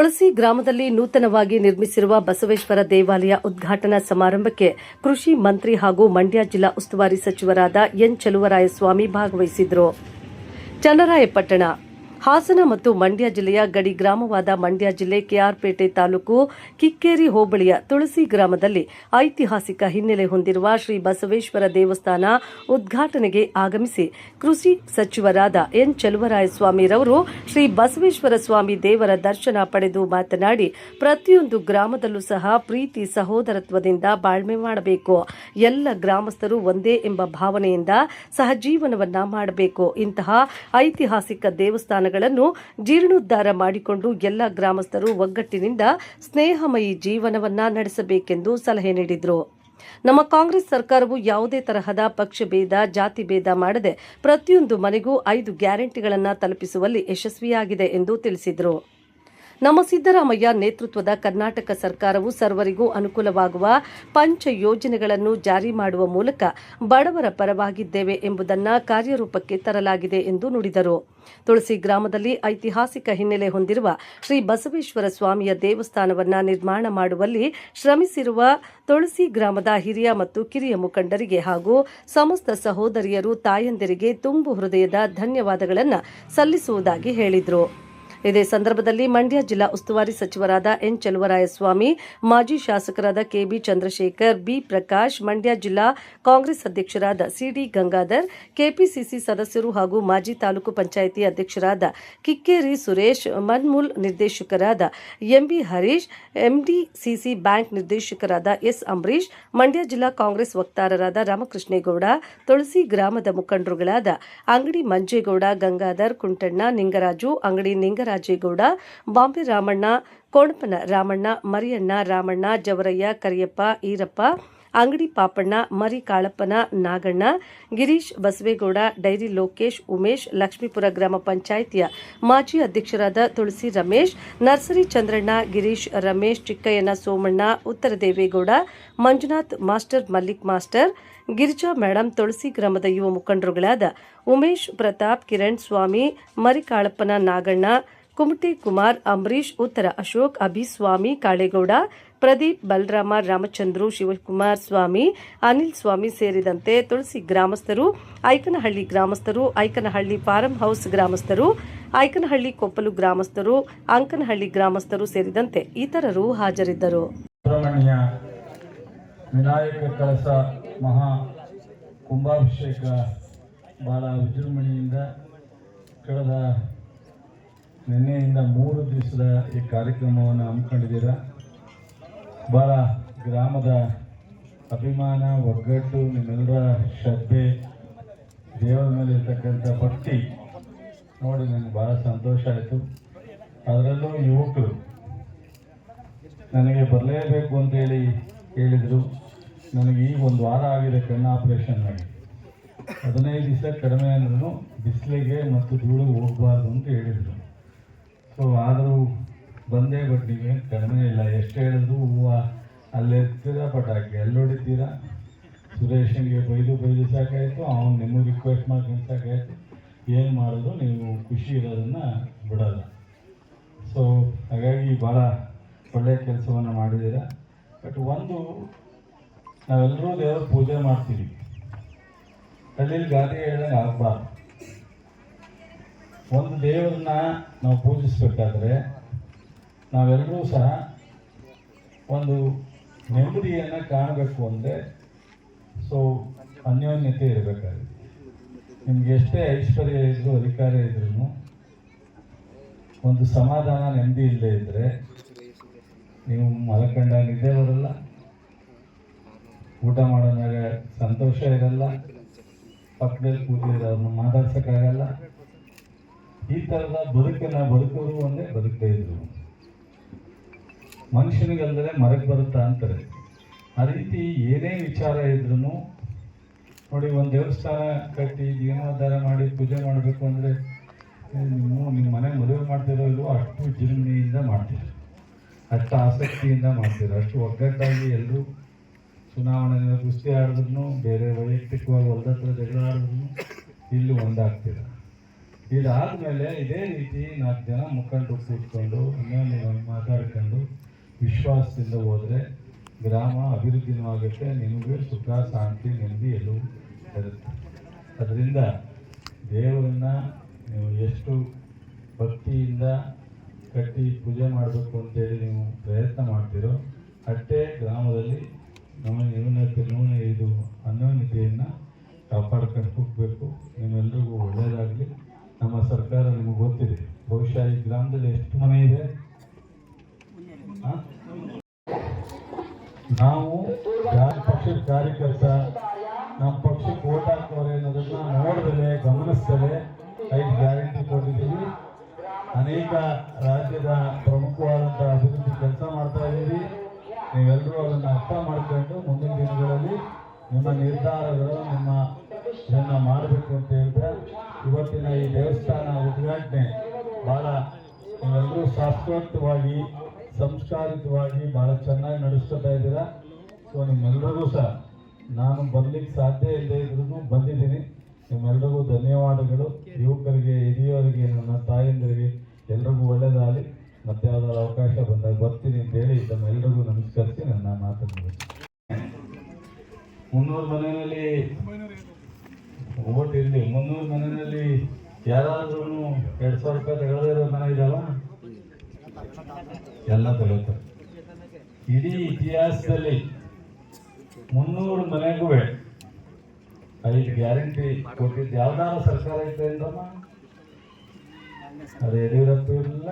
ತುಳಸಿ ಗ್ರಾಮದಲ್ಲಿ ನೂತನವಾಗಿ ನಿರ್ಮಿಸಿರುವ ಬಸವೇಶ್ವರ ದೇವಾಲಯ ಉದ್ಘಾಟನಾ ಸಮಾರಂಭಕ್ಕೆ ಕೃಷಿ ಮಂತ್ರಿ ಹಾಗೂ ಮಂಡ್ಯ ಜಿಲ್ಲಾ ಉಸ್ತುವಾರಿ ಸಚಿವರಾದ ಎನ್ ಚಲುವರಾಯಸ್ವಾಮಿ ಭಾಗವಹಿಸಿದ್ದರು. ಚನ್ನರಾಯಪಟ್ಟಣ ಹಾಸನ ಮತ್ತು ಮಂಡ್ಯ ಜಿಲ್ಲೆಯ ಗಡಿ ಗ್ರಾಮವಾದ ಮಂಡ್ಯ ಜಿಲ್ಲೆ ಕೆಆರ್ಪೇಟೆ ತಾಲೂಕು ಕಿಕ್ಕೇರಿ ಹೋಬಳಿಯ ತುಳಸಿ ಗ್ರಾಮದಲ್ಲಿ ಐತಿಹಾಸಿಕ ಹಿನ್ನೆಲೆ ಹೊಂದಿರುವ ಶ್ರೀ ಬಸವೇಶ್ವರ ದೇವಸ್ಥಾನ ಉದ್ಘಾಟನೆಗೆ ಆಗಮಿಸಿ ಕೃಷಿ ಸಚಿವರಾದ ಎನ್ ಚಲುವರಾಯಸ್ವಾಮಿರವರು ಶ್ರೀ ಬಸವೇಶ್ವರ ಸ್ವಾಮಿ ದೇವರ ದರ್ಶನ ಪಡೆದು ಮಾತನಾಡಿ, ಪ್ರತಿಯೊಂದು ಗ್ರಾಮದಲ್ಲೂ ಸಹ ಪ್ರೀತಿ ಸಹೋದರತ್ವದಿಂದ ಬಾಳ್ಮೆ ಮಾಡಬೇಕು, ಎಲ್ಲ ಗ್ರಾಮಸ್ಥರು ಒಂದೇ ಎಂಬ ಭಾವನೆಯಿಂದ ಸಹಜೀವನವನ್ನ ಮಾಡಬೇಕು. ಇಂತಹ ಐತಿಹಾಸಿಕ ದೇವಸ್ಥಾನ ಜೀರ್ಣೋದ್ಧಾರ ಮಾಡಿಕೊಂಡು ಎಲ್ಲ ಗ್ರಾಮಸ್ಥರು ಒಗ್ಗಟ್ಟಿನಿಂದ ಸ್ನೇಹಮಯಿ ಜೀವನವನ್ನ ನಡೆಸಬೇಕೆಂದು ಸಲಹೆ ನೀಡಿದರು. ನಮ್ಮ ಕಾಂಗ್ರೆಸ್ ಸರ್ಕಾರವು ಯಾವುದೇ ತರಹದ ಪಕ್ಷ ಭೇದ, ಜಾತಿ ಭೇದ ಮಾಡದೆ ಪ್ರತಿಯೊಂದು ಮನೆಗೂ 5 ಗ್ಯಾರಂಟಿಗಳನ್ನು ತಲುಪಿಸುವಲ್ಲಿ ಯಶಸ್ವಿಯಾಗಿದೆ ಎಂದು ತಿಳಿಸಿದರು. ನಮ್ಮ ಸಿದ್ದರಾಮಯ್ಯ ನೇತೃತ್ವದ ಕರ್ನಾಟಕ ಸರ್ಕಾರವು ಸರ್ವರಿಗೂ ಅನುಕೂಲವಾಗುವ ಪಂಚ ಯೋಜನೆಗಳನ್ನು ಜಾರಿ ಮಾಡುವ ಮೂಲಕ ಬಡವರ ಪರವಾಗಿದ್ದೇವೆ ಎಂಬುದನ್ನು ಕಾರ್ಯರೂಪಕ್ಕೆ ತರಲಾಗಿದೆ ಎಂದು ನುಡಿದರು. ತುಳಸಿ ಗ್ರಾಮದಲ್ಲಿ ಐತಿಹಾಸಿಕ ಹಿನ್ನೆಲೆ ಹೊಂದಿರುವ ಶ್ರೀ ಬಸವೇಶ್ವರ ಸ್ವಾಮಿಯ ದೇವಸ್ಥಾನವನ್ನು ನಿರ್ಮಾಣ ಮಾಡುವಲ್ಲಿ ಶ್ರಮಿಸಿರುವ ತುಳಸಿ ಗ್ರಾಮದ ಹಿರಿಯ ಮತ್ತು ಕಿರಿಯ ಮುಖಂಡರಿಗೆ ಹಾಗೂ ಸಮಸ್ತ ಸಹೋದರಿಯರು, ತಾಯಂದಿರಿಗೆ ತುಂಬು ಹೃದಯದ ಧನ್ಯವಾದಗಳನ್ನು ಸಲ್ಲಿಸುವುದಾಗಿ ಹೇಳಿದರು. ಇದೇ ಸಂದರ್ಭದಲ್ಲಿ ಮಂಡ್ಯ ಜಿಲ್ಲಾ ಉಸ್ತುವಾರಿ ಸಚಿವರಾದ ಎನ್ ಚಲುವರಾಯಸ್ವಾಮಿ, ಮಾಜಿ ಶಾಸಕರಾದ ಕೆಬಿ ಚಂದ್ರಶೇಖರ್, ಬಿ ಪ್ರಕಾಶ್, ಮಂಡ್ಯ ಜಿಲ್ಲಾ ಕಾಂಗ್ರೆಸ್ ಅಧ್ಯಕ್ಷರಾದ ಸಿಡಿ ಗಂಗಾಧರ್, ಕೆಪಿಸಿಸಿ ಸದಸ್ಯರು ಹಾಗೂ ಮಾಜಿ ತಾಲೂಕು ಪಂಚಾಯಿತಿ ಅಧ್ಯಕ್ಷರಾದ ಕಿಕ್ಕೇರಿ ಸುರೇಶ್, ಮನ್ಮೂಲ್ ನಿರ್ದೇಶಕರಾದ ಎಂಬಿ ಹರೀಶ್, ಎಂಡಿಸಿಸಿ ಬ್ಯಾಂಕ್ ನಿರ್ದೇಶಕರಾದ ಎಸ್ ಅಂಬರೀಶ್, ಮಂಡ್ಯ ಜಿಲ್ಲಾ ಕಾಂಗ್ರೆಸ್ ವಕ್ತಾರರಾದ ರಾಮಕೃಷ್ಣೇಗೌಡ, ತುಳಸಿ ಗ್ರಾಮದ ಮುಖಂಡರುಗಳಾದ ಅಂಗಡಿ ಮಂಜೇಗೌಡ, ಗಂಗಾಧರ್, ಕುಂಟಣ್ಣ, ನಿಂಗರಾಜು, ಅಂಗಡಿ ನಿಂಗರಾಜೇಗೌಡ, ಬಾಂಬೆ ರಾಮಣ್ಣ, ಕೋಣಪನ ರಾಮಣ್ಣ, ಮರಿಯಣ್ಣ ರಾಮಣ್ಣ, ಜವರಯ್ಯ, ಕರಿಯಪ್ಪ, ಈರಪ್ಪ, ಅಂಗಡಿ ಪಾಪಣ್ಣ, ಮರಿ ಕಾಳಪ್ಪನ ನಾಗಣ್ಣ, ಗಿರೀಶ್, ಬಸವೇಗೌಡ, ಡೈರಿ ಲೋಕೇಶ್, ಉಮೇಶ್, ಲಕ್ಷ್ಮೀಪುರ ಗ್ರಾಮ ಪಂಚಾಯಿತಿಯ ಮಾಜಿ ಅಧ್ಯಕ್ಷರಾದ ತುಳಸಿ ರಮೇಶ್, ನರ್ಸರಿ ಚಂದ್ರಣ್ಣ, ಗಿರೀಶ್, ರಮೇಶ್, ಚಿಕ್ಕಯ್ಯನ Somanna, Uttara Devegowda, Manjunath master, Mallik master, Girija madam, Tulasi ಗ್ರಾಮದ ಯುವ ಮುಖಂಡರುಗಳಾದ ಉಮೇಶ್, ಪ್ರತಾಪ್, ಕಿರಣ್ ಸ್ವಾಮಿ, ಮರಿಕಾಳಪ್ಪನ ನಾಗಣ್ಣ, ಕುಮಟಿ ಕುಮಾರ್, ಅಂಬರೀಶ್, ಉತ್ತರ ಅಶೋಕ್, ಅಭಿಸ್ವಾಮಿ, ಕಾಳೇಗೌಡ, ಪ್ರದೀಪ್, ಬಲರಾಮ, ರಾಮಚಂದ್ರು, ಶಿವಕುಮಾರ್ ಸ್ವಾಮಿ, ಅನಿಲ್ ಸ್ವಾಮಿ ಸೇರಿದಂತೆ ತುಳಸಿ ಗ್ರಾಮಸ್ಥರು, ಐಕನಹಳ್ಳಿ ಗ್ರಾಮಸ್ಥರು, ಐಕನಹಳ್ಳಿ ಫಾರಂ ಹೌಸ್ ಗ್ರಾಮಸ್ಥರು, ಐಕನಹಳ್ಳಿ ಕೊಪ್ಪಲು ಗ್ರಾಮಸ್ಥರು, ಅಂಕನಹಳ್ಳಿ ಗ್ರಾಮಸ್ಥರು ಸೇರಿದಂತೆ ಇತರರು ಹಾಜರಿದ್ದರು. ವಿನಾಯಕ ಕಳಸ ಮಹಾ ಕುಂಭಾಭಿಷೇಕ ಬಹಳ ವಿಜೃಂಭಣೆಯಿಂದ ಕಳೆದ ನಿನ್ನೆಯಿಂದ 3 ದಿವಸದ ಈ ಕಾರ್ಯಕ್ರಮವನ್ನು ಹಮ್ಮಿಕೊಂಡಿದ್ದೀರಾ. ಬಹಳ ಗ್ರಾಮದ ಅಭಿಮಾನ, ಒಗ್ಗಟ್ಟು, ನಿಮ್ಮೆಲ್ಲರ ಶ್ರದ್ಧೆ, ದೇವರ ಮೇಲೆ ಇರ್ತಕ್ಕಂಥ ಭಕ್ತಿ ನೋಡಿ ನನಗೆ ಭಾಳ ಸಂತೋಷ ಆಯಿತು. ಅದರಲ್ಲೂ ಯುವಕರು ನನಗೆ ಬರಲೇಬೇಕು ಅಂತೇಳಿ ಹೇಳಿದರು. ನನಗೆ ಈಗ 1 ವಾರ ಆಗಿದೆ ಕಣ್ಣು ಆಪರೇಷನ್ ಮಾಡಿ. 15 ದಿವಸ ಕಡಿಮೆ ಅಂದ್ರೂ ಬಿಸಿಲಿಗೆ ಮತ್ತು ಧೂಳಿಗೆ ಹೋಗಬಾರ್ದು ಅಂತ ಹೇಳಿದರು. ಸೊ ಆದರೂ ಬಂದೇ, ಬಟ್ ನೀವೇನು ಕಡಿಮೆ ಇಲ್ಲ. ಎಷ್ಟು ಹೇಳಿದ್ರು ಹೂವು ಅಲ್ಲಿರ್ತೀರ, ಬಟ್ ಹಾಕಿ ಎಲ್ಲಿ ಹೊಡಿತೀರ. ಸುರೇಶನಿಗೆ ಬೈದು ಸಾಕಾಯಿತು, ಅವನು ನಿಮಗೆ ರಿಕ್ವೆಸ್ಟ್ ಮಾಡ್ಕೊಂಡು ಸಾಕಾಯಿತು. ಏನು ಮಾಡೋದು, ನೀವು ಖುಷಿ ಇರೋದನ್ನು ಬಿಡೋಲ್ಲ. ಸೊ ಹಾಗಾಗಿ ಭಾಳ ಒಳ್ಳೆಯ ಕೆಲಸವನ್ನು ಮಾಡಿದ್ದೀರ. ಬಟ್ ಒಂದು, ನಾವೆಲ್ಲರೂ ದೇವರ ಪೂಜೆ ಮಾಡ್ತೀವಿ, ಹಳ್ಳಿಲಿ ಗಾದೆ ಹೇಳಿದಂಗೆ ಆಗಬಾರ್ದು. ಒಂದು ದೇವರನ್ನ ನಾವು ಪೂಜಿಸ್ಬೇಕಾದ್ರೆ ನಾವೆಲ್ಲರೂ ಸಹ ಒಂದು ನೆಮ್ಮದಿಯನ್ನು ಕಾಣಬೇಕು ಅಂದರೆ ಸೊ ಅನ್ಯೋನ್ಯತೆ ಇರಬೇಕಾಗುತ್ತೆ. ನಿಮ್ಗೆ ಎಷ್ಟೇ ಐಶ್ವರ್ಯ ಇದ್ರೂ, ಅಧಿಕಾರ ಇದ್ರೂ ಒಂದು ಸಮಾಧಾನ, ನೆಮ್ಮದಿ ಇಲ್ಲದೆ ಇದ್ದರೆ ನೀವು ಮಲಕಂಡ ನಿದ್ದೆ ಬರಲ್ಲ, ಊಟ ಮಾಡೋದಾಗ ಸಂತೋಷ ಇರಲ್ಲ, ಪಕ್ಕದಲ್ಲಿ ಕೂತಿದ್ರೆ ಅವ್ರನ್ನ ಮಾತಾಡ್ಸೋಕ್ಕಾಗಲ್ಲ. ಈ ಥರದ ಬದುಕೋರು ಒಂದೇ ಬದುಕದೇ ಇದ್ರು. ಮನುಷ್ಯನಿಗಲ್ಲದೆ ಮರಕ್ಕೆ ಬರುತ್ತಾ ಅಂತಾರೆ. ಆ ರೀತಿ ಏನೇ ವಿಚಾರ ಇದ್ರೂ ನೋಡಿ, ಒಂದು ದೇವಸ್ಥಾನ ಕಟ್ಟಿ ಜೀರ್ಣೋದ್ಧಾರ ಮಾಡಿ ಪೂಜೆ ಮಾಡಬೇಕು ಅಂದರೆ ನಿಮ್ಮ ಮನೆ ಮದುವೆ ಮಾಡ್ತಿರೋ ಇಲ್ವೋ ಅಷ್ಟು ವಿಜೃಂಭಣೆಯಿಂದ ಮಾಡ್ತೀರ, ಅಷ್ಟು ಆಸಕ್ತಿಯಿಂದ ಮಾಡ್ತೀರ, ಅಷ್ಟು ಒಗ್ಗಟ್ಟಾಗಿ ಎಲ್ಲರೂ ಚುನಾವಣೆ ಕುಸ್ತಿ ಆಡಿದ್ರು, ಬೇರೆ ವೈಯಕ್ತಿಕವಾಗಿ ಹೊಲದತ್ರ ಜಗಳ ಆಡಿದ್ರು ಇಲ್ಲಿ ಒಂದಾಗ್ತೀರ. ಇದಾದಮೇಲೆ ಇದೇ ರೀತಿ 4 ಜನ ಮುಖಂಡರು ಕೂತ್ಕೊಂಡು ಅನ್ಯೋನ್ಯ ವಿಶ್ವಾಸದಿಂದ ಹೋದರೆ ಗ್ರಾಮ ಅಭಿವೃದ್ಧಿನೂ ಆಗುತ್ತೆ, ನಿಮಗೆ ಸುಖ ಶಾಂತಿ ನೆಮ್ಮದಿ ಎಲ್ಲವೂ ಇರುತ್ತೆ. ಅದರಿಂದ ದೇವರನ್ನ ನೀವು ಎಷ್ಟು ಭಕ್ತಿಯಿಂದ ಕಟ್ಟಿ ಪೂಜೆ ಮಾಡಬೇಕು ಅಂತೇಳಿ ನೀವು ಪ್ರಯತ್ನ ಮಾಡ್ತೀರೋ ಅಷ್ಟೇ ಗ್ರಾಮದಲ್ಲಿ ಇದು ಅನ್ಯೋನ್ಯತೆಯನ್ನು ಕಾಪಾಡ್ಕೊಂಡು ಹೋಗಬೇಕು. ನಿಮ್ಮೆಲ್ರಿಗೂ ಒಳ್ಳೆಯದಾಗಲಿ. ನಮ್ಮ ಸರ್ಕಾರ ನಿಮಗೆ ಗೊತ್ತಿದೆ, ಬಹುಶಃ ಈ ಗ್ರಾಮದಲ್ಲಿ ಎಷ್ಟು ಮನೆ ಇದೆ. ನಾವು ಪಕ್ಷದ ಕಾರ್ಯಕರ್ತ, ನಮ್ಮ ಪಕ್ಷಕ್ಕೆ ಓಟ್ ಹಾಕೋರೆ ಅನ್ನೋದನ್ನ ನೋಡಿದ್ರೆ ಗಮನಿಸ್ತದೆ 5 ಗ್ಯಾರಂಟಿ ಕೊಟ್ಟಿದ್ದೀವಿ. ಅನೇಕ ರಾಜ್ಯದ ಪ್ರಮುಖವಾದಂಥ ಅಭಿವೃದ್ಧಿ ಕೆಲಸ ಮಾಡ್ತಾ ಇದ್ದೀವಿ. ನೀವೆಲ್ಲರೂ ಅದನ್ನು ಅರ್ಥ ಮಾಡ್ಕೊಂಡು ಮುಂದಿನ ದಿನಗಳಲ್ಲಿ ನಿಮ್ಮ ನಿರ್ಧಾರಗಳು ಇದನ್ನು ಮಾಡಬೇಕು ಅಂತ ಹೇಳಿದ್ರೆ ಇವತ್ತಿನ ಈ ದೇವಸ್ಥಾನ ಉದ್ಘಾಟನೆ ಭಾಳ ನೀವೆಲ್ಲರೂ ಶಾಸ್ತ್ರೋಕ್ತವಾಗಿ ಸಂಸ್ಕಾರಿತವಾಗಿ ಭಾಳ ಚೆನ್ನಾಗಿ ನಡೆಸ್ಕೊತಾ ಇದ್ದೀರಾ. ಸೊ ನಿಮ್ಮೆಲ್ಲರಿಗೂ ಸಹ ನಾನು ಬರಲಿಕ್ಕೆ ಸಾಧ್ಯ ಇಲ್ಲದೆ ಇದ್ರೂ ಬಂದಿದ್ದೀನಿ. ನಿಮ್ಮೆಲ್ಲರಿಗೂ ಧನ್ಯವಾದಗಳು. ಯುವಕರಿಗೆ, ಹಿರಿಯವರಿಗೆ, ನನ್ನ ತಾಯಂದಿರಿಗೆ ಎಲ್ರಿಗೂ ಒಳ್ಳೆಯದಾಗಲಿ. ಮತ್ತೆ ಯಾವ್ದಾದ್ರು ಅವಕಾಶ ಬಂದಾಗ ಬರ್ತೀನಿ ಅಂತೇಳಿ ತಮ್ಮೆಲ್ಲರಿಗೂ ನಮಸ್ಕರಿಸಿ ನನ್ನ ಮಾತನ್ನು 300 ಮನೆಯಲ್ಲಿ ಓಟ್ ಇರಲಿ. 300 ಮನೆಯಲ್ಲಿ ಯಾರಾದ್ರೂ 2,000 ರೂಪಾಯಿ ತಗೊಳ್ಳದೇ ಇರೋ ಮನೆ ಇದಾವ? ಎಲ್ಲ ತಗೋತಾರೆ. ಇಡೀ ಇತಿಹಾಸದಲ್ಲಿ 300 ಮನೆಗೂ 5 ಗ್ಯಾರಂಟಿ ಕೊಟ್ಟಿದ್ದು ಯಾವ್ದಾದ್ರು ಸರ್ಕಾರ ಐತೆ ಅಂದ್ರಮ್ಮ? ಅದು ಯಡಿಯೂರಪ್ಪ ಇರಲಿಲ್ಲ,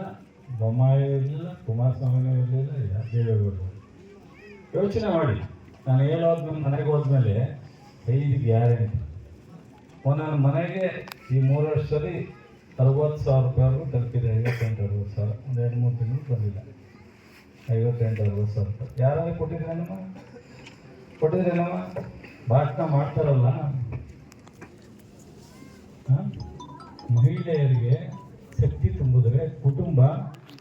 ಬೊಮ್ಮಾಯಿ ಇರಲಿಲ್ಲ, ಕುಮಾರಸ್ವಾಮಿನೂ ಇರಲಿಲ್ಲ, ದೇವೇಗೌಡರು. ಯೋಚನೆ ಮಾಡಿ, ನಾನು ಹೇಳೋದ್ಮೇಲೆ ಮನೆಗೆ ಹೋದ್ಮೇಲೆ 5 ಗ್ಯಾರಂಟಿ. ಒಂದೊಂದು ಮನೆಗೆ ಈ 3 ವರ್ಷದಲ್ಲಿ 60,000 ರೂಪಾಯಿವರೆಗೂ ತಲುಪಿದೆ. 58-60,000, ಒಂದು 2-3 ತಿಂಗಳು ಬಂದಿಲ್ಲ. 58-60,000 ರೂಪಾಯಿ ಯಾರಾದ್ರೂ ಕೊಟ್ಟಿದ್ರೇನಮ್ಮ? ಭಾಷಣ ಮಾಡ್ತಾರಲ್ಲ, ಮಹಿಳೆಯರಿಗೆ ಶಕ್ತಿ ತುಂಬಿದ್ರೆ ಕುಟುಂಬ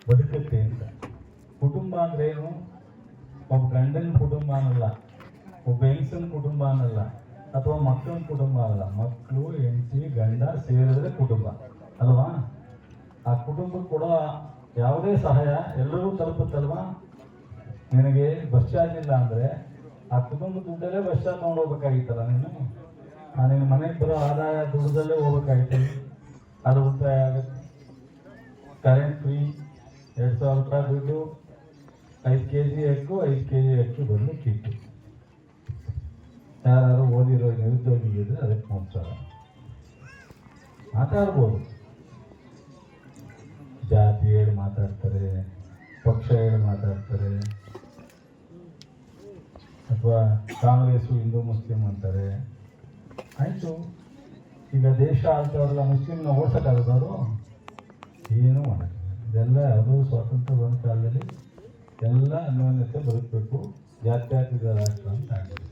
ಬದುಕುತ್ತೆ ಅಂತ. ಕುಟುಂಬ ಅಂದ್ರೆ ಏನು? ಒಬ್ಬ ಗಂಡನ ಕುಟುಂಬ ಅನ್ನಲ್ಲ, ಒಬ್ಬ ಹೆಂಗಸನ ಕುಟುಂಬ ಅನ್ನಲ್ಲ, ಅಥವಾ ಮಕ್ಕಳ ಕುಟುಂಬ ಅಲ್ಲ. ಮಕ್ಕಳು, ಹೆಂಡತಿ, ಗಂಡ ಸೇರಿದ್ರೆ ಕುಟುಂಬ ಅಲ್ವಾ? ಆ ಕುಟುಂಬಕ್ಕೆ ಕೊಡೋ ಯಾವುದೇ ಸಹಾಯ ಎಲ್ಲರಿಗೂ ತಲುಪುತ್ತಲ್ವಾ? ನಿನಗೆ ಬಸ್ ಚಾರ್ಜ್ ಇಲ್ಲ ಅಂದರೆ ಆ ಕುಟುಂಬದ ದುಡ್ಡಲ್ಲೇ ಬಸ್ ಚಾರ್ಜ್ ತೊಗೊಂಡು ಹೋಗ್ಬೇಕಾಗಿತ್ತಲ್ಲ ನೀನು. ನಿನ್ನ ಮನೆಗೆ ಬರೋ ಆದಾಯ ದುಡ್ಡದಲ್ಲೇ ಹೋಗ್ಬೇಕಾಗಿತ್ತು. ಅದು ಉಳಿತಾಯ ಆಗುತ್ತೆ. ಕರೆಂಟ್ ಫ್ರೀ 2,000 ರೂಪಾಯಿ ದುಡ್ಡು, 5 kg ಎಕ್ಕು, 5 kg ಅಕ್ಕಿ ಬಂದು ಕಿಟ್ಟು. ಯಾರು ಓದಿರೋ ನಿರುದ್ಯೋಗಿಗಿದ್ರೆ ಅದಕ್ಕೆ 3,000 ಮಾತಾಡ್ಬೋದು. ಜಾತಿ ಹೇಳಿ ಮಾತಾಡ್ತಾರೆ, ಪಕ್ಷ ಹೇಳಿ ಮಾತಾಡ್ತಾರೆ, ಅಥವಾ ಕಾಂಗ್ರೆಸ್ಸು ಹಿಂದೂ ಮುಸ್ಲಿಂ ಅಂತಾರೆ. ಆಯಿತು, ಈಗ ದೇಶ ಆಳ್ತವ್ರಲ್ಲ, ಮುಸ್ಲಿಮ್ನ ಓಡಿಸೋಕ್ಕಾಗದವರು ಏನೂ ಮಾಡೋದು. ಇದೆಲ್ಲ ಅದು ಸ್ವಾತಂತ್ರ್ಯ ಬಂದ ಕಾಲದಲ್ಲಿ ಎಲ್ಲ ಅನ್ಯೋನ್ಯತೆ ಬದುಕಬೇಕು, ಜಾತ್ಯತೀತ ರಾಷ್ಟ್ರ ಅಂತ ಆಗಿದೆ.